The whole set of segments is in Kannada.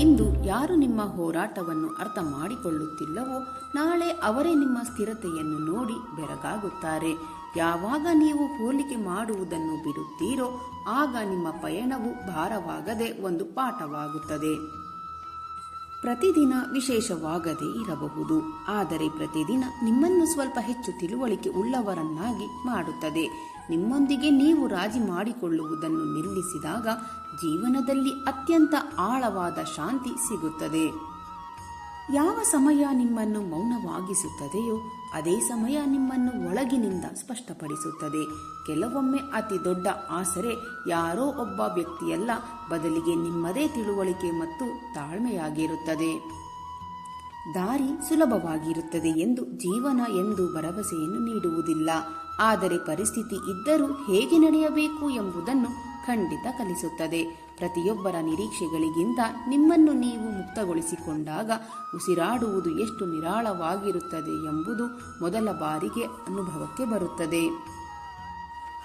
ಇಂದು ಯಾರು ನಿಮ್ಮ ಹೋರಾಟವನ್ನು ಅರ್ಥ ಮಾಡಿಕೊಳ್ಳುತ್ತಿಲ್ಲವೋ ನಾಳೆ ಅವರೇ ನಿಮ್ಮ ಸ್ಥಿರತೆಯನ್ನು ನೋಡಿ ಬೆರಗಾಗುತ್ತಾರೆ. ಯಾವಾಗ ನೀವು ಹೋಲಿಕೆ ಮಾಡುವುದನ್ನು ಬಿಡುತ್ತೀರೋ ಆಗ ನಿಮ್ಮ ಪಯಣವು ಭಾರವಾಗದೆ ಒಂದು ಪಾಠವಾಗುತ್ತದೆ. ಪ್ರತಿದಿನ ವಿಶೇಷವಾಗದೇ ಇರಬಹುದು, ಆದರೆ ಪ್ರತಿದಿನ ನಿಮ್ಮನ್ನು ಸ್ವಲ್ಪ ಹೆಚ್ಚು ತಿಳುವಳಿಕೆ ಉಳ್ಳವರನ್ನಾಗಿ ಮಾಡುತ್ತದೆ. ನಿಮ್ಮೊಂದಿಗೆ ನೀವು ರಾಜಿ ಮಾಡಿಕೊಳ್ಳುವುದನ್ನು ನಿಲ್ಲಿಸಿದಾಗ ಜೀವನದಲ್ಲಿ ಅತ್ಯಂತ ಆಳವಾದ ಶಾಂತಿ ಸಿಗುತ್ತದೆ. ಯಾವ ಸಮಯ ನಿಮ್ಮನ್ನು ಮೌನವಾಗಿಸುತ್ತದೆಯೋ ಅದೇ ಸಮಯ ನಿಮ್ಮನ್ನು ಒಳಗಿನಿಂದ ಸ್ಪಷ್ಟಪಡಿಸುತ್ತದೆ. ಕೆಲವೊಮ್ಮೆ ಅತಿ ದೊಡ್ಡ ಆಸರೆ ಯಾರೋ ಒಬ್ಬ ವ್ಯಕ್ತಿಯಲ್ಲ, ಬದಲಿಗೆ ನಿಮ್ಮದೇ ತಿಳುವಳಿಕೆ ಮತ್ತು ತಾಳ್ಮೆಯಾಗಿರುತ್ತದೆ. ದಾರಿ ಸುಲಭವಾಗಿರುತ್ತದೆ ಎಂದು ಜೀವನ ಎಂದು ಭರವಸೆಯನ್ನು ನೀಡುವುದಿಲ್ಲ, ಆದರೆ ಪರಿಸ್ಥಿತಿ ಇದ್ದರೂ ಹೇಗೆ ನಡೆಯಬೇಕು ಎಂಬುದನ್ನು ಖಂಡಿತ ಕಲಿಸುತ್ತದೆ. ಪ್ರತಿಯೊಬ್ಬರ ನಿರೀಕ್ಷೆಗಳಿಗಿಂತ ನಿಮ್ಮನ್ನು ನೀವು ಮುಕ್ತಗೊಳಿಸಿಕೊಂಡಾಗ ಉಸಿರಾಡುವುದು ಎಷ್ಟು ನಿರಾಳವಾಗಿರುತ್ತದೆ ಎಂಬುದು ಮೊದಲ ಬಾರಿಗೆ ಅನುಭವಕ್ಕೆ ಬರುತ್ತದೆ.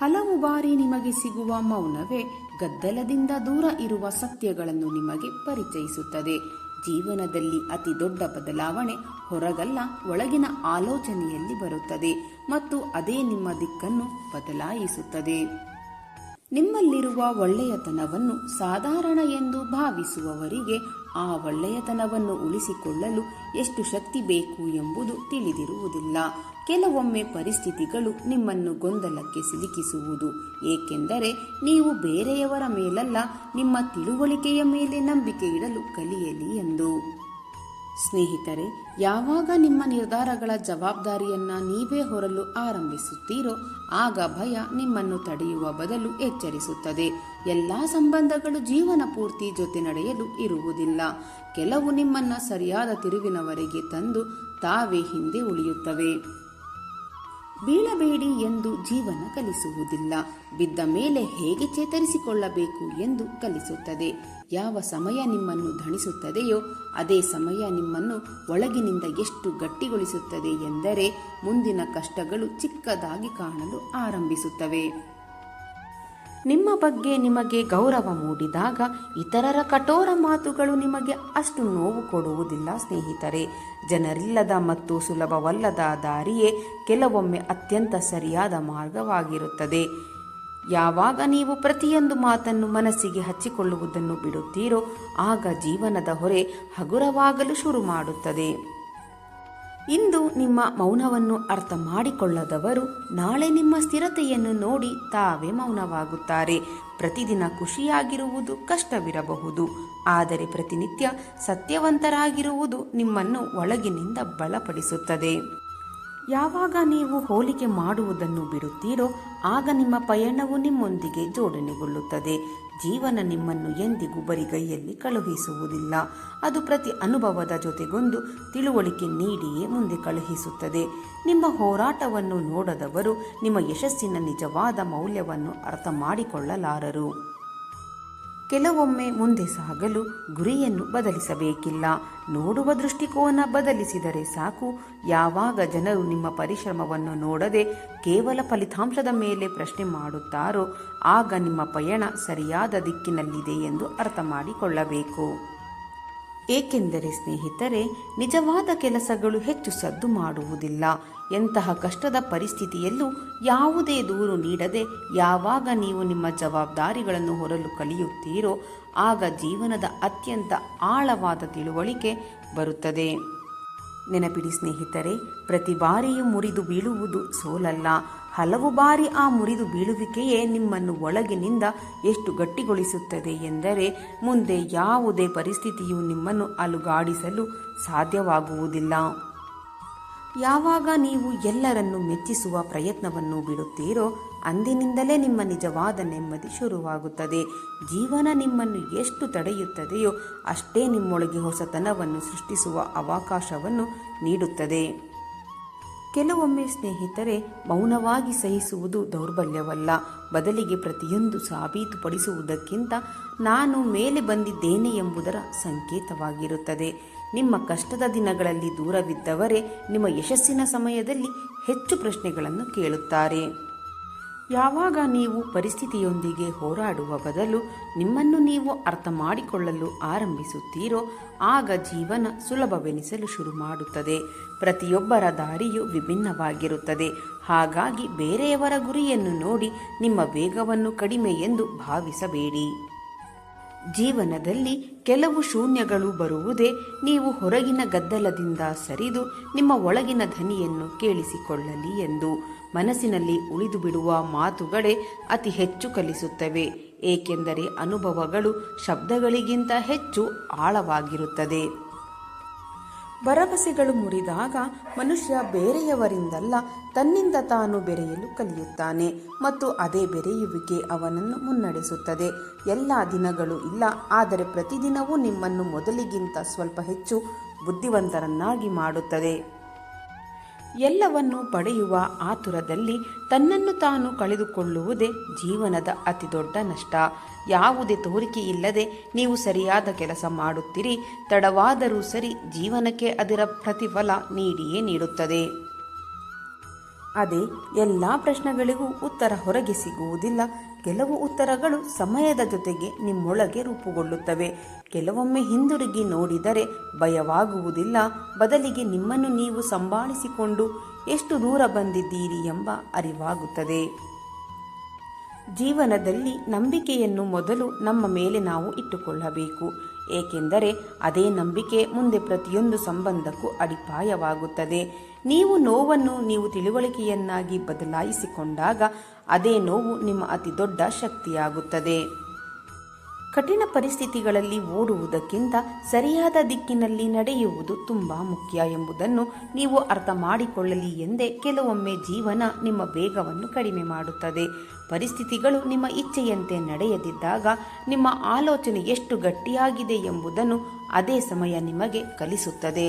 ಹಲವು ಬಾರಿ ನಿಮಗೆ ಸಿಗುವ ಮೌನವೇ ಗದ್ದಲದಿಂದ ದೂರ ಇರುವ ಸತ್ಯಗಳನ್ನು ನಿಮಗೆ ಪರಿಚಯಿಸುತ್ತದೆ. ಜೀವನದಲ್ಲಿ ಅತಿ ದೊಡ್ಡ ಬದಲಾವಣೆ ಹೊರಗಲ್ಲ, ಒಳಗಿನ ಆಲೋಚನೆಯಲ್ಲಿ ಬರುತ್ತದೆ ಮತ್ತು ಅದೇ ನಿಮ್ಮ ದಿಕ್ಕನ್ನು ಬದಲಾಯಿಸುತ್ತದೆ. ನಿಮ್ಮಲ್ಲಿರುವ ಒಳ್ಳೆಯತನವನ್ನು ಸಾಧಾರಣ ಎಂದು ಭಾವಿಸುವವರಿಗೆ ಆ ಒಳ್ಳೆಯತನವನ್ನು ಉಳಿಸಿಕೊಳ್ಳಲು ಎಷ್ಟು ಶಕ್ತಿ ಬೇಕು ಎಂಬುದು ತಿಳಿದಿರುವುದಿಲ್ಲ. ಕೆಲವೊಮ್ಮೆ ಪರಿಸ್ಥಿತಿಗಳು ನಿಮ್ಮನ್ನು ಗೊಂದಲಕ್ಕೆ ಸಿಲುಕಿಸುವುದು ಏಕೆಂದರೆ ನೀವು ಬೇರೆಯವರ ಮೇಲಲ್ಲ, ನಿಮ್ಮ ತಿಳುವಳಿಕೆಯ ಮೇಲೆ ನಂಬಿಕೆ ಇಡಲು ಕಲಿಯಲಿ ಎಂದು. ಸ್ನೇಹಿತರೆ, ಯಾವಾಗ ನಿಮ್ಮ ನಿರ್ಧಾರಗಳ ಜವಾಬ್ದಾರಿಯನ್ನ ನೀವೇ ಹೊರಲು ಆರಂಭಿಸುತ್ತೀರೋ ಆಗ ಭಯ ನಿಮ್ಮನ್ನು ತಡೆಯುವ ಬದಲು ಎಚ್ಚರಿಸುತ್ತದೆ. ಎಲ್ಲಾ ಸಂಬಂಧಗಳು ಜೀವನ ಪೂರ್ತಿ ಜೊತೆ ನಡೆಯಲು ಇರುವುದಿಲ್ಲ. ಕೆಲವು ನಿಮ್ಮನ್ನ ಸರಿಯಾದ ತಿರುವಿನವರೆಗೆ ತಂದು ತಾವೇ ಹಿಂದೆ ಉಳಿಯುತ್ತವೆ. ಬೀಳಬೇಡಿ ಎಂದು ಜೀವನ ಕಲಿಸುವುದಿಲ್ಲ, ಬಿದ್ದ ಮೇಲೆ ಹೇಗೆ ಚೇತರಿಸಿಕೊಳ್ಳಬೇಕು ಎಂದು ಕಲಿಸುತ್ತದೆ. ಯಾವ ಸಮಯ ನಿಮ್ಮನ್ನು ಧಣಿಸುತ್ತದೆಯೋ ಅದೇ ಸಮಯ ನಿಮ್ಮನ್ನು ಒಳಗಿನಿಂದ ಎಷ್ಟು ಗಟ್ಟಿಗೊಳಿಸುತ್ತದೆ ಎಂದರೆ ಮುಂದಿನ ಕಷ್ಟಗಳು ಚಿಕ್ಕದಾಗಿ ಕಾಣಲು ಆರಂಭಿಸುತ್ತವೆ. ನಿಮ್ಮ ಬಗ್ಗೆ ನಿಮಗೆ ಗೌರವ ಮೂಡಿದಾಗ ಇತರರ ಕಠೋರ ಮಾತುಗಳು ನಿಮಗೆ ಅಷ್ಟು ನೋವು ಕೊಡುವುದಿಲ್ಲ. ಸ್ನೇಹಿತರೆ, ಜನರಿಲ್ಲದ ಮತ್ತು ಸುಲಭವಲ್ಲದ ದಾರಿಯೇ ಕೆಲವೊಮ್ಮೆ ಅತ್ಯಂತ ಸರಿಯಾದ ಮಾರ್ಗವಾಗಿರುತ್ತದೆ. ಯಾವಾಗ ನೀವು ಪ್ರತಿಯೊಂದು ಮಾತನ್ನು ಮನಸ್ಸಿಗೆ ಹಚ್ಚಿಕೊಳ್ಳುವುದನ್ನು ಬಿಡುತ್ತೀರೋ ಆಗ ಜೀವನದ ಹೊರೆ ಹಗುರವಾಗಲು ಶುರು ಮಾಡುತ್ತದೆ. ಇಂದು ನಿಮ್ಮ ಮೌನವನ್ನು ಅರ್ಥ ಮಾಡಿಕೊಳ್ಳದವರು ನಾಳೆ ನಿಮ್ಮ ಸ್ಥಿರತೆಯನ್ನು ನೋಡಿ ತಾವೇ ಮೌನವಾಗುತ್ತಾರೆ. ಪ್ರತಿದಿನ ಖುಷಿಯಾಗಿರುವುದು ಕಷ್ಟವಿರಬಹುದು, ಆದರೆ ಪ್ರತಿನಿತ್ಯ ಸತ್ಯವಂತರಾಗಿರುವುದು ನಿಮ್ಮನ್ನು ಒಳಗಿನಿಂದ ಬಲಪಡಿಸುತ್ತದೆ. ಯಾವಾಗ ನೀವು ಹೋಲಿಕೆ ಮಾಡುವುದನ್ನು ಬಿಡುತ್ತೀರೋ ಆಗ ನಿಮ್ಮ ಪಯಣವು ನಿಮ್ಮೊಂದಿಗೆ ಜೋಡಣೆಗೊಳ್ಳುತ್ತದೆ. ಜೀವನ ನಿಮ್ಮನ್ನು ಎಂದಿಗೂ ಬರಿಗೈಯಲ್ಲಿ ಕಳುಹಿಸುವುದಿಲ್ಲ, ಅದು ಪ್ರತಿ ಅನುಭವದ ಜೊತೆಗೊಂದು ತಿಳುವಳಿಕೆ ನೀಡಿಯೇ ಮುಂದೆ ಕಳುಹಿಸುತ್ತದೆ. ನಿಮ್ಮ ಹೋರಾಟವನ್ನು ನೋಡದವರು ನಿಮ್ಮ ಯಶಸ್ಸಿನ ನಿಜವಾದ ಮೌಲ್ಯವನ್ನು ಅರ್ಥ ಮಾಡಿಕೊಳ್ಳಲಾರರು. ಕೆಲವೊಮ್ಮೆ ಮುಂದೆ ಸಾಗಲು ಗುರಿಯನ್ನು ಬದಲಿಸಬೇಕಿಲ್ಲ, ನೋಡುವ ದೃಷ್ಟಿಕೋನ ಬದಲಿಸಿದರೆ ಸಾಕು. ಯಾವಾಗ ಜನರು ನಿಮ್ಮ ಪರಿಶ್ರಮವನ್ನು ನೋಡದೆ ಕೇವಲ ಫಲಿತಾಂಶದ ಮೇಲೆ ಪ್ರಶ್ನೆ ಮಾಡುತ್ತಾರೋ ಆಗ ನಿಮ್ಮ ಪಯಣ ಸರಿಯಾದ ದಿಕ್ಕಿನಲ್ಲಿದೆ ಎಂದು ಅರ್ಥ ಮಾಡಿಕೊಳ್ಳಬೇಕು. ಏಕೆಂದರೆ ಸ್ನೇಹಿತರೆ, ನಿಜವಾದ ಕೆಲಸಗಳು ಹೆಚ್ಚು ಸದ್ದು ಮಾಡುವುದಿಲ್ಲ. ಎಂತಹ ಕಷ್ಟದ ಪರಿಸ್ಥಿತಿಯಲ್ಲೂ ಯಾವುದೇ ದೂರು ನೀಡದೆ ಯಾವಾಗ ನೀವು ನಿಮ್ಮ ಜವಾಬ್ದಾರಿಗಳನ್ನು ಹೊರಲು ಕಲಿಯುತ್ತೀರೋ ಆಗ ಜೀವನದ ಅತ್ಯಂತ ಆಳವಾದ ತಿಳುವಳಿಕೆ ಬರುತ್ತದೆ. ನೆನಪಿಡಿ ಸ್ನೇಹಿತರೆ, ಪ್ರತಿ ಬಾರಿಯೂ ಮುರಿದು ಬೀಳುವುದು ಸೋಲಲ್ಲ, ಹಲವು ಬಾರಿ ಆ ಮುರಿದು ಬೀಳುವಿಕೆಯೇ ನಿಮ್ಮನ್ನು ಒಳಗಿನಿಂದ ಎಷ್ಟು ಗಟ್ಟಿಗೊಳಿಸುತ್ತದೆ ಎಂದರೆ ಮುಂದೆ ಯಾವುದೇ ಪರಿಸ್ಥಿತಿಯು ನಿಮ್ಮನ್ನು ಅಲುಗಾಡಿಸಲು ಸಾಧ್ಯವಾಗುವುದಿಲ್ಲ. ಯಾವಾಗ ನೀವು ಎಲ್ಲರನ್ನು ಮೆಚ್ಚಿಸುವ ಪ್ರಯತ್ನವನ್ನು ಬಿಡುತ್ತೀರೋ ಅಂದಿನಿಂದಲೇ ನಿಮ್ಮ ನಿಜವಾದ ನೆಮ್ಮದಿ ಶುರುವಾಗುತ್ತದೆ. ಜೀವನ ನಿಮ್ಮನ್ನು ಎಷ್ಟು ತಡೆಯುತ್ತದೆಯೋ ಅಷ್ಟೇ ನಿಮ್ಮೊಳಗೆ ಹೊಸತನವನ್ನು ಸೃಷ್ಟಿಸುವ ಅವಕಾಶವನ್ನು ನೀಡುತ್ತದೆ. ಕೆಲವೊಮ್ಮೆ ಸ್ನೇಹಿತರೆ, ಮೌನವಾಗಿ ಸಹಿಸುವುದು ದೌರ್ಬಲ್ಯವಲ್ಲ, ಬದಲಿಗೆ ಪ್ರತಿಯೊಂದು ಸಾಬೀತುಪಡಿಸುವುದಕ್ಕಿಂತ ನಾನು ಮೇಲೆ ಬಂದಿದ್ದೇನೆ ಎಂಬುದರ ಸಂಕೇತವಾಗಿರುತ್ತದೆ. ನಿಮ್ಮ ಕಷ್ಟದ ದಿನಗಳಲ್ಲಿ ದೂರವಿದ್ದವರೇ ನಿಮ್ಮ ಯಶಸ್ಸಿನ ಸಮಯದಲ್ಲಿ ಹೆಚ್ಚು ಪ್ರಶ್ನೆಗಳನ್ನು ಕೇಳುತ್ತಾರೆ. ಯಾವಾಗ ನೀವು ಪರಿಸ್ಥಿತಿಯೊಂದಿಗೆ ಹೋರಾಡುವ ಬದಲು ನಿಮ್ಮನ್ನು ನೀವು ಅರ್ಥ ಮಾಡಿಕೊಳ್ಳಲು ಆರಂಭಿಸುತ್ತೀರೋ ಆಗ ಜೀವನ ಸುಲಭವೆನಿಸಲು ಶುರು ಮಾಡುತ್ತದೆ. ಪ್ರತಿಯೊಬ್ಬರ ದಾರಿಯು ವಿಭಿನ್ನವಾಗಿರುತ್ತದೆ. ಹಾಗಾಗಿ ಬೇರೆಯವರ ಗುರಿಯನ್ನು ನೋಡಿ ನಿಮ್ಮ ವೇಗವನ್ನು ಕಡಿಮೆ ಎಂದು ಭಾವಿಸಬೇಡಿ. ಜೀವನದಲ್ಲಿ ಕೆಲವು ಶೂನ್ಯಗಳು ಬರುವುದೇ ನೀವು ಹೊರಗಿನ ಗದ್ದಲದಿಂದ ಸರಿದು ನಿಮ್ಮ ಒಳಗಿನ ಧ್ವನಿಯನ್ನು ಕೇಳಿಸಿಕೊಳ್ಳಲಿ ಎಂದು. ಮನಸ್ಸಿನಲ್ಲಿ ಉಳಿದು ಬಿಡುವ ಮಾತುಗಳೇ ಅತಿ ಹೆಚ್ಚು ಕಲಿಸುತ್ತವೆ, ಏಕೆಂದರೆ ಅನುಭವಗಳು ಶಬ್ದಗಳಿಗಿಂತ ಹೆಚ್ಚು ಆಳವಾಗಿರುತ್ತದೆ. ಭರವಸೆಗಳು ಮುರಿದಾಗ ಮನುಷ್ಯ ಬೇರೆಯವರಿಂದಲ್ಲ ತನ್ನಿಂದ ತಾನು ಬೆರೆಯಲು ಕಲಿಯುತ್ತಾನೆ ಮತ್ತು ಅದೇ ಬೆರೆಯುವಿಕೆ ಅವನನ್ನು ಮುನ್ನಡೆಸುತ್ತದೆ. ಎಲ್ಲ ದಿನಗಳು ಇಲ್ಲ, ಆದರೆ ಪ್ರತಿದಿನವೂ ನಿಮ್ಮನ್ನು ಮೊದಲಿಗಿಂತ ಸ್ವಲ್ಪ ಹೆಚ್ಚು ಬುದ್ಧಿವಂತರನ್ನಾಗಿ ಮಾಡುತ್ತದೆ. ಎಲ್ಲವನ್ನು ಪಡೆಯುವ ಆತುರದಲ್ಲಿ ತನ್ನನ್ನು ತಾನು ಕಳೆದುಕೊಳ್ಳುವುದೇ ಜೀವನದ ಅತಿದೊಡ್ಡ ನಷ್ಟ. ಯಾವುದೇ ತೋರಿಕೆ ಇಲ್ಲದೆ ನೀವು ಸರಿಯಾದ ಕೆಲಸ ಮಾಡುತ್ತೀರಿ, ತಡವಾದರೂ ಸರಿ ಜೀವನಕ್ಕೆ ಅದರ ಪ್ರತಿಫಲ ನೀಡಿಯೇ ನೀಡುತ್ತದೆ. ಅದೇ ಎಲ್ಲ ಪ್ರಶ್ನೆಗಳಿಗೂ ಉತ್ತರ ಹೊರಗೆ ಸಿಗುವುದಿಲ್ಲ. ಕೆಲವು ಉತ್ತರಗಳು ಸಮಯದ ಜೊತೆಗೆ ನಿಮ್ಮೊಳಗೆ ರೂಪುಗೊಳ್ಳುತ್ತವೆ. ಕೆಲವೊಮ್ಮೆ ಹಿಂದಿರುಗಿ ನೋಡಿದರೆ ಭಯವಾಗುವುದಿಲ್ಲ, ಬದಲಿಗೆ ನಿಮ್ಮನ್ನು ನೀವು ಸಂಭಾಳಿಸಿಕೊಂಡು ಎಷ್ಟು ದೂರ ಬಂದಿದ್ದೀರಿ ಎಂಬ ಅರಿವಾಗುತ್ತದೆ. ಜೀವನದಲ್ಲಿ ನಂಬಿಕೆಯನ್ನು ಮೊದಲು ನಮ್ಮ ಮೇಲೆ ನಾವು ಇಟ್ಟುಕೊಳ್ಳಬೇಕು, ಏಕೆಂದರೆ ಅದೇ ನಂಬಿಕೆ ಮುಂದೆ ಪ್ರತಿಯೊಂದು ಸಂಬಂಧಕ್ಕೂ ಅಡಿಪಾಯವಾಗುತ್ತದೆ. ನೀವು ನೋವನ್ನು ನೀವು ತಿಳುವಳಿಕೆಯನ್ನಾಗಿ ಬದಲಾಯಿಸಿಕೊಂಡಾಗ ಅದೇ ನೋವು ನಿಮ್ಮ ಅತಿ ದೊಡ್ಡ ಶಕ್ತಿಯಾಗುತ್ತದೆ. ಕಠಿಣ ಪರಿಸ್ಥಿತಿಗಳಲ್ಲಿ ಓಡುವುದಕ್ಕಿಂತ ಸರಿಯಾದ ದಿಕ್ಕಿನಲ್ಲಿ ನಡೆಯುವುದು ತುಂಬ ಮುಖ್ಯ ಎಂಬುದನ್ನು ನೀವು ಅರ್ಥ ಮಾಡಿಕೊಳ್ಳಲಿ ಎಂದೇ ಕೆಲವೊಮ್ಮೆ ಜೀವನ ನಿಮ್ಮ ವೇಗವನ್ನು ಕಡಿಮೆ ಮಾಡುತ್ತದೆ. ಪರಿಸ್ಥಿತಿಗಳು ನಿಮ್ಮ ಇಚ್ಛೆಯಂತೆ ನಡೆಯದಿದ್ದಾಗ ನಿಮ್ಮ ಆಲೋಚನೆ ಎಷ್ಟು ಗಟ್ಟಿಯಾಗಿದೆ ಎಂಬುದನ್ನು ಅದೇ ಸಮಯ ನಿಮಗೆ ಕಲಿಸುತ್ತದೆ.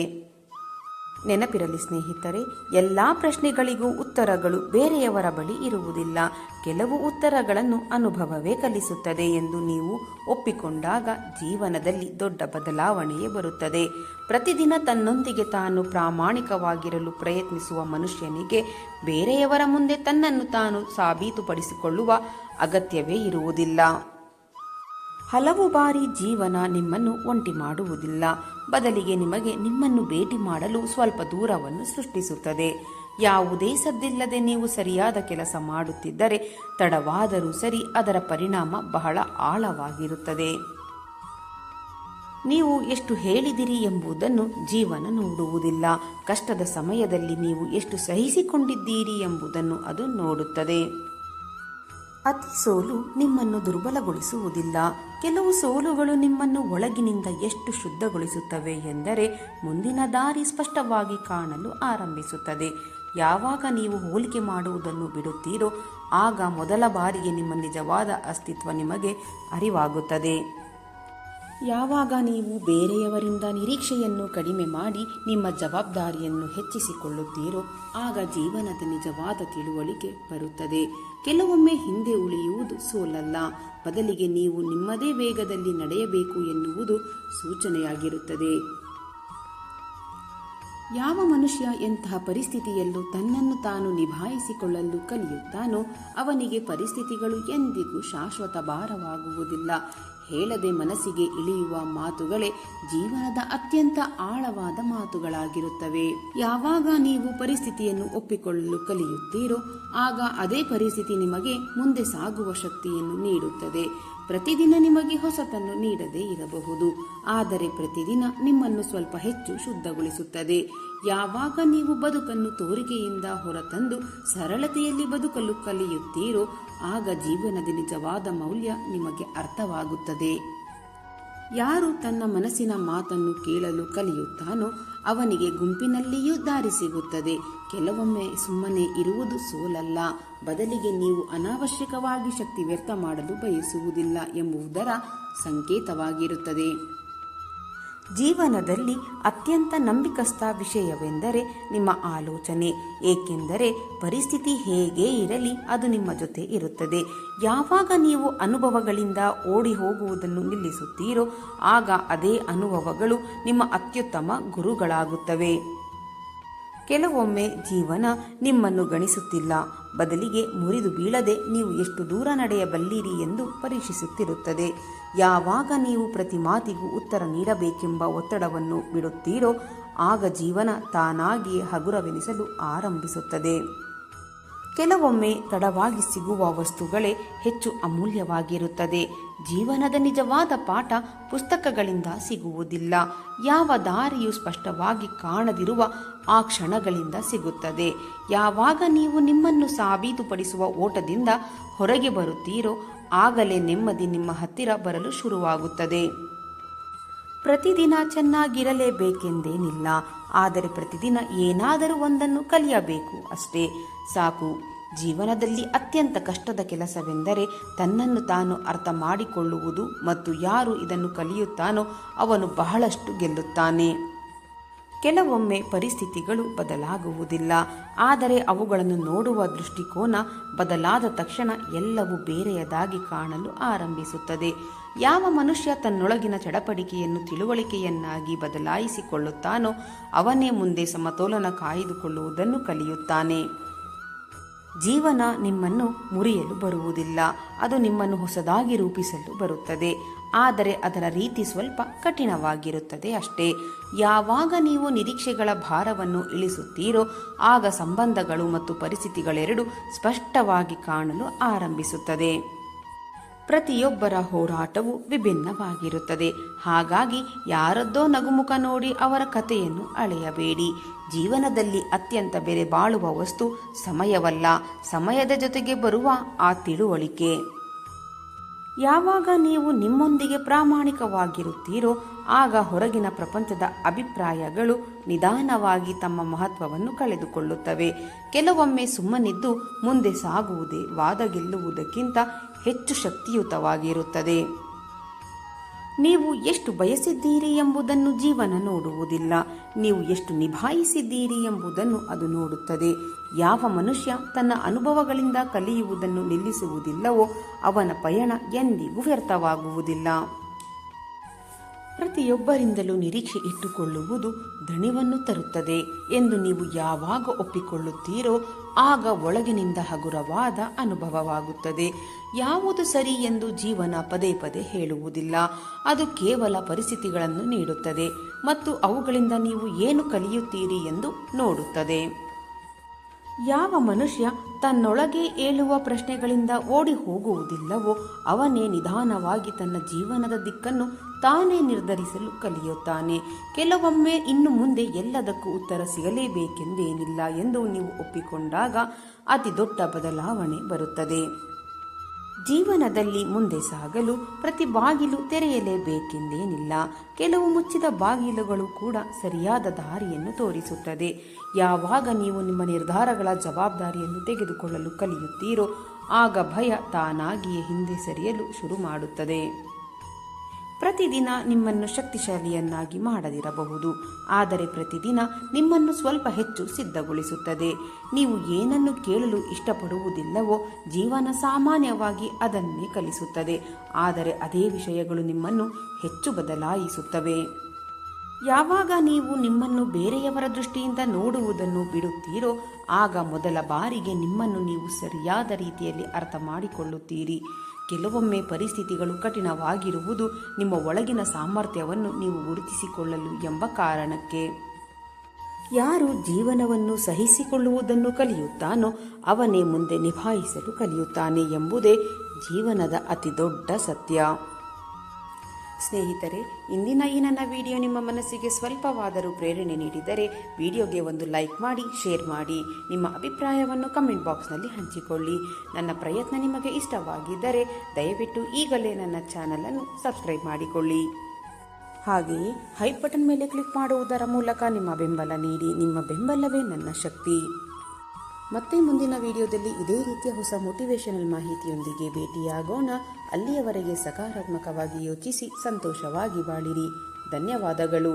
ನೆನಪಿರಲಿ ಸ್ನೇಹಿತರೆ, ಎಲ್ಲ ಪ್ರಶ್ನೆಗಳಿಗೂ ಉತ್ತರಗಳು ಬೇರೆಯವರ ಬಳಿ ಇರುವುದಿಲ್ಲ. ಕೆಲವು ಉತ್ತರಗಳನ್ನು ಅನುಭವವೇ ಕಲಿಸುತ್ತದೆ ಎಂದು ನೀವು ಒಪ್ಪಿಕೊಂಡಾಗ ಜೀವನದಲ್ಲಿ ದೊಡ್ಡ ಬದಲಾವಣೆಯೇ ಬರುತ್ತದೆ. ಪ್ರತಿದಿನ ತನ್ನೊಂದಿಗೆ ತಾನು ಪ್ರಾಮಾಣಿಕವಾಗಿರಲು ಪ್ರಯತ್ನಿಸುವ ಮನುಷ್ಯನಿಗೆ ಬೇರೆಯವರ ಮುಂದೆ ತನ್ನನ್ನು ತಾನು ಸಾಬೀತುಪಡಿಸಿಕೊಳ್ಳುವ ಅಗತ್ಯವೇ ಇರುವುದಿಲ್ಲ. ಹಲವು ಬಾರಿ ಜೀವನ ನಿಮ್ಮನ್ನು ಒಂಟಿ ಮಾಡುವುದಿಲ್ಲ, ಬದಲಿಗೆ ನಿಮ್ಮನ್ನು ಭೇಟಿ ಮಾಡಲು ಸ್ವಲ್ಪ ದೂರವನ್ನು ಸೃಷ್ಟಿಸುತ್ತದೆ. ಯಾವುದೇ ಸದ್ದಿಲ್ಲದೆ ನೀವು ಸರಿಯಾದ ಕೆಲಸ ಮಾಡುತ್ತಿದ್ದರೆ ತಡವಾದರೂ ಸರಿ ಅದರ ಪರಿಣಾಮ ಬಹಳ ಆಳವಾಗಿರುತ್ತದೆ. ನೀವು ಎಷ್ಟು ಹೇಳಿದಿರಿ ಎಂಬುದನ್ನು ಜೀವನ ನೋಡುವುದಿಲ್ಲ, ಕಷ್ಟದ ಸಮಯದಲ್ಲಿ ನೀವು ಎಷ್ಟು ಸಹಿಸಿಕೊಂಡಿದ್ದೀರಿ ಎಂಬುದನ್ನು ಅದು ನೋಡುತ್ತದೆ. ಅತಿ ಸೋಲು ನಿಮ್ಮನ್ನು ದುರ್ಬಲಗೊಳಿಸುವುದಿಲ್ಲ. ಕೆಲವು ಸೋಲುಗಳು ನಿಮ್ಮನ್ನು ಒಳಗಿನಿಂದ ಎಷ್ಟು ಶುದ್ಧಗೊಳಿಸುತ್ತವೆ ಎಂದರೆ ಮುಂದಿನ ದಾರಿ ಸ್ಪಷ್ಟವಾಗಿ ಕಾಣಲು ಆರಂಭಿಸುತ್ತದೆ. ಯಾವಾಗ ನೀವು ಹೋಲಿಕೆ ಮಾಡುವುದನ್ನು ಬಿಡುತ್ತೀರೋ ಆಗ ಮೊದಲ ಬಾರಿಗೆ ನಿಮ್ಮ ನಿಜವಾದ ಅಸ್ತಿತ್ವ ನಿಮಗೆ ಅರಿವಾಗುತ್ತದೆ. ಯಾವಾಗ ನೀವು ಬೇರೆಯವರಿಂದ ನಿರೀಕ್ಷೆಯನ್ನು ಕಡಿಮೆ ಮಾಡಿ ನಿಮ್ಮ ಜವಾಬ್ದಾರಿಯನ್ನು ಹೆಚ್ಚಿಸಿಕೊಳ್ಳುತ್ತೀರೋ ಆಗ ಜೀವನದ ನಿಜವಾದ ತಿಳುವಳಿಕೆ ಬರುತ್ತದೆ. ಕೆಲವೊಮ್ಮೆ ಹಿಂದೆ ಉಳಿಯುವುದು ಸೋಲಲ್ಲ, ಬದಲಿಗೆ ನೀವು ನಿಮ್ಮದೇ ವೇಗದಲ್ಲಿ ನಡೆಯಬೇಕು ಎನ್ನುವುದು ಸೂಚನೆಯಾಗಿರುತ್ತದೆ. ಯಾವ ಮನುಷ್ಯ ಎಂತಹ ಪರಿಸ್ಥಿತಿಯಲ್ಲೂ ತನ್ನನ್ನು ತಾನು ನಿಭಾಯಿಸಿಕೊಳ್ಳಲು ಕಲಿಯುತ್ತಾನೋ ಅವನಿಗೆ ಪರಿಸ್ಥಿತಿಗಳು ಎಂದಿಗೂ ಶಾಶ್ವತ ಭಾರವಾಗುವುದಿಲ್ಲ. ಹೇಳದೆ ಮನಸ್ಸಿಗೆ ಇಳಿಯುವ ಮಾತುಗಳೇ ಜೀವನದ ಅತ್ಯಂತ ಆಳವಾದ ಮಾತುಗಳಾಗಿರುತ್ತವೆ. ಯಾವಾಗ ನೀವು ಪರಿಸ್ಥಿತಿಯನ್ನು ಒಪ್ಪಿಕೊಳ್ಳಲು ಕಲಿಯುತ್ತೀರೋ ಆಗ ಅದೇ ಪರಿಸ್ಥಿತಿ ನಿಮಗೆ ಮುಂದೆ ಸಾಗುವ ಶಕ್ತಿಯನ್ನು ನೀಡುತ್ತದೆ. ಪ್ರತಿದಿನ ನಿಮಗೆ ಹೊಸತನ್ನು ನೀಡದೇ ಇರಬಹುದು, ಆದರೆ ಪ್ರತಿದಿನ ನಿಮ್ಮನ್ನು ಸ್ವಲ್ಪ ಹೆಚ್ಚು ಶುದ್ಧಗೊಳಿಸುತ್ತದೆ. ಯಾವಾಗ ನೀವು ಬದುಕನ್ನು ತೋರಿಕೆಯಿಂದ ಹೊರತಂದು ಸರಳತೆಯಲ್ಲಿ ಬದುಕಲು ಕಲಿಯುತ್ತೀರೋ ಆಗ ಜೀವನದ ನಿಜವಾದ ಮೌಲ್ಯ ನಿಮಗೆ ಅರ್ಥವಾಗುತ್ತದೆ. ಯಾರು ತನ್ನ ಮನಸ್ಸಿನ ಮಾತನ್ನು ಕೇಳಲು ಕಲಿಯುತ್ತಾನೋ ಅವನಿಗೆ ಗುಂಪಿನಲ್ಲಿಯೂ ದಾರಿ ಸಿಗುತ್ತದೆ. ಕೆಲವೊಮ್ಮೆ ಸುಮ್ಮನೆ ಇರುವುದು ಸೋಲಲ್ಲ, ಬದಲಿಗೆ ನೀವು ಅನಾವಶ್ಯಕವಾಗಿ ಶಕ್ತಿ ವ್ಯರ್ಥ ಮಾಡಲು ಬಯಸುವುದಿಲ್ಲ ಎಂಬುದರ ಸಂಕೇತವಾಗಿರುತ್ತದೆ. ಜೀವನದಲ್ಲಿ ಅತ್ಯಂತ ನಂಬಿಕಸ್ಥ ವಿಷಯವೆಂದರೆ ನಿಮ್ಮ ಆಲೋಚನೆ, ಏಕೆಂದರೆ ಪರಿಸ್ಥಿತಿ ಹೇಗೇ ಇರಲಿ ಅದು ನಿಮ್ಮ ಜೊತೆ ಇರುತ್ತದೆ. ಯಾವಾಗ ನೀವು ಅನುಭವಗಳಿಂದ ಓಡಿ ಹೋಗುವುದನ್ನು ನಿಲ್ಲಿಸುತ್ತೀರೋ ಆಗ ಅದೇ ಅನುಭವಗಳು ನಿಮ್ಮ ಅತ್ಯುತ್ತಮ ಗುರುಗಳಾಗುತ್ತವೆ. ಕೆಲವೊಮ್ಮೆ ಜೀವನ ನಿಮ್ಮನ್ನು ಗಣಿಸುತ್ತಿಲ್ಲ, ಬದಲಿಗೆ ಮುರಿದು ಬೀಳದೆ ನೀವು ಎಷ್ಟು ದೂರ ನಡೆಯಬಲ್ಲಿರಿ ಎಂದು ಪರೀಕ್ಷಿಸುತ್ತಿರುತ್ತದೆ. ಯಾವಾಗ ನೀವು ಪ್ರತಿ ಮಾತಿಗೂ ಉತ್ತರ ನೀಡಬೇಕೆಂಬ ಒತ್ತಡವನ್ನು ಬಿಡುತ್ತೀರೋ ಆಗ ಜೀವನ ತಾನಾಗಿಯೇ ಹಗುರವೆನಿಸಲು ಆರಂಭಿಸುತ್ತದೆ. ಕೆಲವೊಮ್ಮೆ ತಡವಾಗಿ ಸಿಗುವ ವಸ್ತುಗಳೇ ಹೆಚ್ಚು ಅಮೂಲ್ಯವಾಗಿರುತ್ತದೆ. ಜೀವನದ ನಿಜವಾದ ಪಾಠ ಪುಸ್ತಕಗಳಿಂದ ಸಿಗುವುದಿಲ್ಲ. ಯಾವ ದಾರಿಯು ಸ್ಪಷ್ಟವಾಗಿ ಕಾಣದಿರುವ ಆ ಕ್ಷಣಗಳಿಂದ ಸಿಗುತ್ತದೆ. ಯಾವಾಗ ನೀವು ನಿಮ್ಮನ್ನು ಸಾಬೀತುಪಡಿಸುವ ಓಟದಿಂದ ಹೊರಗೆ ಬರುತ್ತೀರೋ ಆಗಲೇ ನೆಮ್ಮದಿ ನಿಮ್ಮ ಹತ್ತಿರ ಬರಲು ಶುರುವಾಗುತ್ತದೆ. ಪ್ರತಿದಿನ ಚೆನ್ನಾಗಿರಲೇಬೇಕೆಂದೇನಿಲ್ಲ, ಆದರೆ ಪ್ರತಿದಿನ ಏನಾದರೂ ಒಂದನ್ನು ಕಲಿಯಬೇಕು ಅಷ್ಟೇ ಸಾಕು. ಜೀವನದಲ್ಲಿ ಅತ್ಯಂತ ಕಷ್ಟದ ಕೆಲಸವೆಂದರೆ ತನ್ನನ್ನು ತಾನು ಅರ್ಥ ಮಾಡಿಕೊಳ್ಳುವುದು, ಮತ್ತು ಯಾರು ಇದನ್ನು ಕಲಿಯುತ್ತಾನೋ ಅವನು ಬಹಳಷ್ಟು ಗೆಲ್ಲುತ್ತಾನೆ. ಕೆಲವೊಮ್ಮೆ ಪರಿಸ್ಥಿತಿಗಳು ಬದಲಾಗುವುದಿಲ್ಲ, ಆದರೆ ಅವುಗಳನ್ನು ನೋಡುವ ದೃಷ್ಟಿಕೋನ ಬದಲಾದ ತಕ್ಷಣ ಎಲ್ಲವೂ ಬೇರೆಯದಾಗಿ ಕಾಣಲು ಆರಂಭಿಸುತ್ತದೆ. ಯಾವ ಮನುಷ್ಯ ತನ್ನೊಳಗಿನ ಚಡಪಡಿಕೆಯನ್ನು ತಿಳುವಳಿಕೆಯನ್ನಾಗಿ ಬದಲಾಯಿಸಿಕೊಳ್ಳುತ್ತಾನೋ ಅವನೇ ಮುಂದೆ ಸಮತೋಲನ ಕಾಯ್ದುಕೊಳ್ಳುವುದನ್ನು ಕಲಿಯುತ್ತಾನೆ. ಜೀವನ ನಿಮ್ಮನ್ನು ಮುರಿಯಲು ಬರುವುದಿಲ್ಲ, ಅದು ನಿಮ್ಮನ್ನು ಹೊಸದಾಗಿ ರೂಪಿಸಲು ಬರುತ್ತದೆ. ಆದರೆ ಅದರ ರೀತಿ ಸ್ವಲ್ಪ ಕಠಿಣವಾಗಿರುತ್ತದೆ ಅಷ್ಟೇ. ಯಾವಾಗ ನೀವು ನಿರೀಕ್ಷೆಗಳ ಭಾರವನ್ನು ಇಳಿಸುತ್ತೀರೋ ಆಗ ಸಂಬಂಧಗಳು ಮತ್ತು ಪರಿಸ್ಥಿತಿಗಳೆರಡೂ ಸ್ಪಷ್ಟವಾಗಿ ಕಾಣಲು ಆರಂಭಿಸುತ್ತದೆ. ಪ್ರತಿಯೊಬ್ಬರ ಹೋರಾಟವು ವಿಭಿನ್ನವಾಗಿರುತ್ತದೆ. ಹಾಗಾಗಿ ಯಾರದ್ದೋ ನಗುಮುಖ ನೋಡಿ ಅವರ ಕಥೆಯನ್ನು ಅಳೆಯಬೇಡಿ. ಜೀವನದಲ್ಲಿ ಅತ್ಯಂತ ಬೆಲೆ ಬಾಳುವ ವಸ್ತು ಸಮಯವಲ್ಲ, ಸಮಯದ ಜೊತೆಗೆ ಬರುವ ಆ ತಿಳುವಳಿಕೆ. ಯಾವಾಗ ನೀವು ನಿಮ್ಮೊಂದಿಗೆ ಪ್ರಾಮಾಣಿಕವಾಗಿರುತ್ತೀರೋ ಆಗ ಹೊರಗಿನ ಪ್ರಪಂಚದ ಅಭಿಪ್ರಾಯಗಳು ನಿಧಾನವಾಗಿ ತಮ್ಮ ಮಹತ್ವವನ್ನು ಕಳೆದುಕೊಳ್ಳುತ್ತವೆ. ಕೆಲವೊಮ್ಮೆ ಸುಮ್ಮನಿದ್ದು ಮುಂದೆ ಸಾಗುವುದೇ ವಾದ ಗೆಲ್ಲುವುದಕ್ಕಿಂತ ಹೆಚ್ಚು ಶಕ್ತಿಯುತವಾಗಿರುತ್ತದೆ. ನೀವು ಎಷ್ಟು ಬಯಸಿದ್ದೀರಿ ಎಂಬುದನ್ನು ಜೀವನ ನೋಡುವುದಿಲ್ಲ, ನೀವು ಎಷ್ಟು ನಿಭಾಯಿಸಿದ್ದೀರಿ ಎಂಬುದನ್ನು ಅದು ನೋಡುತ್ತದೆ. ಯಾವ ಮನುಷ್ಯ ತನ್ನ ಅನುಭವಗಳಿಂದ ಕಲಿಯುವುದನ್ನು ನಿಲ್ಲಿಸುವುದಿಲ್ಲವೋ ಅವನ ಪಯಣ ಎಂದಿಗೂ ವ್ಯರ್ಥವಾಗುವುದಿಲ್ಲ. ಪ್ರತಿಯೊಬ್ಬರಿಂದಲೂ ನಿರೀಕ್ಷೆ ಇಟ್ಟುಕೊಳ್ಳುವುದು ದಣಿವನ್ನು ತರುತ್ತದೆ ಎಂದು ನೀವು ಯಾವಾಗ ಒಪ್ಪಿಕೊಳ್ಳುತ್ತೀರೋ ಆಗ ಒಳಗಿನಿಂದ ಹಗುರವಾದ ಅನುಭವವಾಗುತ್ತದೆ. ಯಾವುದು ಸರಿ ಎಂದು ಜೀವನ ಪದೇ ಪದೇ ಹೇಳುವುದಿಲ್ಲ, ಅದು ಕೇವಲ ಪರಿಸ್ಥಿತಿಗಳನ್ನು ನೀಡುತ್ತದೆ ಮತ್ತು ಅವುಗಳಿಂದ ನೀವು ಏನು ಕಲಿಯುತ್ತೀರಿ ಎಂದು ನೋಡುತ್ತದೆ. ಯಾವ ಮನುಷ್ಯ ತನ್ನೊಳಗೆ ಏಳುವ ಪ್ರಶ್ನೆಗಳಿಂದ ಓಡಿ ಹೋಗುವುದಿಲ್ಲವೋ ಅವನೇ ನಿಧಾನವಾಗಿ ತನ್ನ ಜೀವನದ ದಿಕ್ಕನ್ನು ತಾನೇ ನಿರ್ಧರಿಸಲು ಕಲಿಯುತ್ತಾನೆ. ಕೆಲವೊಮ್ಮೆ ಇನ್ನು ಮುಂದೆ ಎಲ್ಲದಕ್ಕೂ ಉತ್ತರ ಸಿಗಲೇಬೇಕೆಂದೇನಿಲ್ಲ ಎಂದು ನೀವು ಒಪ್ಪಿಕೊಂಡಾಗ ಅತಿ ದೊಡ್ಡ ಬದಲಾವಣೆ ಬರುತ್ತದೆ. ಜೀವನದಲ್ಲಿ ಮುಂದೆ ಸಾಗಲು ಪ್ರತಿ ಬಾಗಿಲು ತೆರೆಯಲೇಬೇಕೆಂದೇನಿಲ್ಲ. ಕೆಲವು ಮುಚ್ಚಿದ ಬಾಗಿಲುಗಳು ಕೂಡ ಸರಿಯಾದ ದಾರಿಯನ್ನು ತೋರಿಸುತ್ತದೆ. ಯಾವಾಗ ನೀವು ನಿಮ್ಮ ನಿರ್ಧಾರಗಳ ಜವಾಬ್ದಾರಿಯನ್ನು ತೆಗೆದುಕೊಳ್ಳಲು ಕಲಿಯುತ್ತೀರೋ ಆಗ ಭಯ ತಾನಾಗಿಯೇ ಹಿಂದೆ ಸರಿಯಲು ಶುರು ಮಾಡುತ್ತದೆ. ಪ್ರತಿದಿನ ನಿಮ್ಮನ್ನು ಶಕ್ತಿಶಾಲಿಯನ್ನಾಗಿ ಮಾಡದಿರಬಹುದು, ಆದರೆ ಪ್ರತಿದಿನ ನಿಮ್ಮನ್ನು ಸ್ವಲ್ಪ ಹೆಚ್ಚು ಸಿದ್ಧಗೊಳಿಸುತ್ತದೆ. ನೀವು ಏನನ್ನು ಕೇಳಲು ಇಷ್ಟಪಡುವುದಿಲ್ಲವೋ ಜೀವನ ಸಾಮಾನ್ಯವಾಗಿ ಅದನ್ನೇ ಕಲಿಸುತ್ತದೆ, ಆದರೆ ಅದೇ ವಿಷಯಗಳು ನಿಮ್ಮನ್ನು ಹೆಚ್ಚು ಬದಲಾಯಿಸುತ್ತವೆ. ಯಾವಾಗ ನೀವು ನಿಮ್ಮನ್ನು ಬೇರೆಯವರ ದೃಷ್ಟಿಯಿಂದ ನೋಡುವುದನ್ನು ಬಿಡುತ್ತೀರೋ ಆಗ ಮೊದಲ ಬಾರಿಗೆ ನಿಮ್ಮನ್ನು ನೀವು ಸರಿಯಾದ ರೀತಿಯಲ್ಲಿ ಅರ್ಥ ಮಾಡಿಕೊಳ್ಳುತ್ತೀರಿ. ಕೆಲವೊಮ್ಮೆ ಪರಿಸ್ಥಿತಿಗಳು ಕಠಿಣವಾಗಿರುವುದು ನಿಮ್ಮ ಒಳಗಿನ ಸಾಮರ್ಥ್ಯವನ್ನು ನೀವು ಗುರುತಿಸಿಕೊಳ್ಳಲು ಎಂಬ ಕಾರಣಕ್ಕೆ. ಯಾರು ಜೀವನವನ್ನು ಸಹಿಸಿಕೊಳ್ಳುವುದನ್ನು ಕಲಿಯುತ್ತಾನೋ ಅವನೇ ಮುಂದೆ ನಿಭಾಯಿಸಲು ಕಲಿಯುತ್ತಾನೆ ಎಂಬುದೇ ಜೀವನದ ಅತಿ ದೊಡ್ಡ ಸತ್ಯ. ಸ್ನೇಹಿತರೆ, ಇಂದಿನ ಈ ನನ್ನ ವಿಡಿಯೋ ನಿಮ್ಮ ಮನಸ್ಸಿಗೆ ಸ್ವಲ್ಪವಾದರೂ ಪ್ರೇರಣೆ ನೀಡಿದರೆ ವಿಡಿಯೋಗೆ ಒಂದು ಲೈಕ್ ಮಾಡಿ, ಶೇರ್ ಮಾಡಿ, ನಿಮ್ಮ ಅಭಿಪ್ರಾಯವನ್ನು ಕಮೆಂಟ್ ಬಾಕ್ಸ್ನಲ್ಲಿ ಹಂಚಿಕೊಳ್ಳಿ. ನನ್ನ ಪ್ರಯತ್ನ ನಿಮಗೆ ಇಷ್ಟವಾಗಿದ್ದರೆ ದಯವಿಟ್ಟು ಈಗಲೇ ನನ್ನ ಚಾನಲನ್ನು ಸಬ್ಸ್ಕ್ರೈಬ್ ಮಾಡಿಕೊಳ್ಳಿ. ಹಾಗೆಯೇ ಹೈಪ್ ಬಟನ್ ಮೇಲೆ ಕ್ಲಿಕ್ ಮಾಡುವುದರ ಮೂಲಕ ನಿಮ್ಮ ಬೆಂಬಲ ನೀಡಿ. ನಿಮ್ಮ ಬೆಂಬಲವೇ ನನ್ನ ಶಕ್ತಿ. ಮತ್ತೆ ಮುಂದಿನ ವಿಡಿಯೋದಲ್ಲಿ ಇದೇ ರೀತಿಯ ಹೊಸ ಮೋಟಿವೇಶನಲ್ ಮಾಹಿತಿಯೊಂದಿಗೆ ಭೇಟಿಯಾಗೋಣ. ಅಲ್ಲಿಯವರೆಗೆ ಸಕಾರಾತ್ಮಕವಾಗಿ ಯೋಚಿಸಿ ಸಂತೋಷವಾಗಿ ಬಾಳಿರಿ. ಧನ್ಯವಾದಗಳು.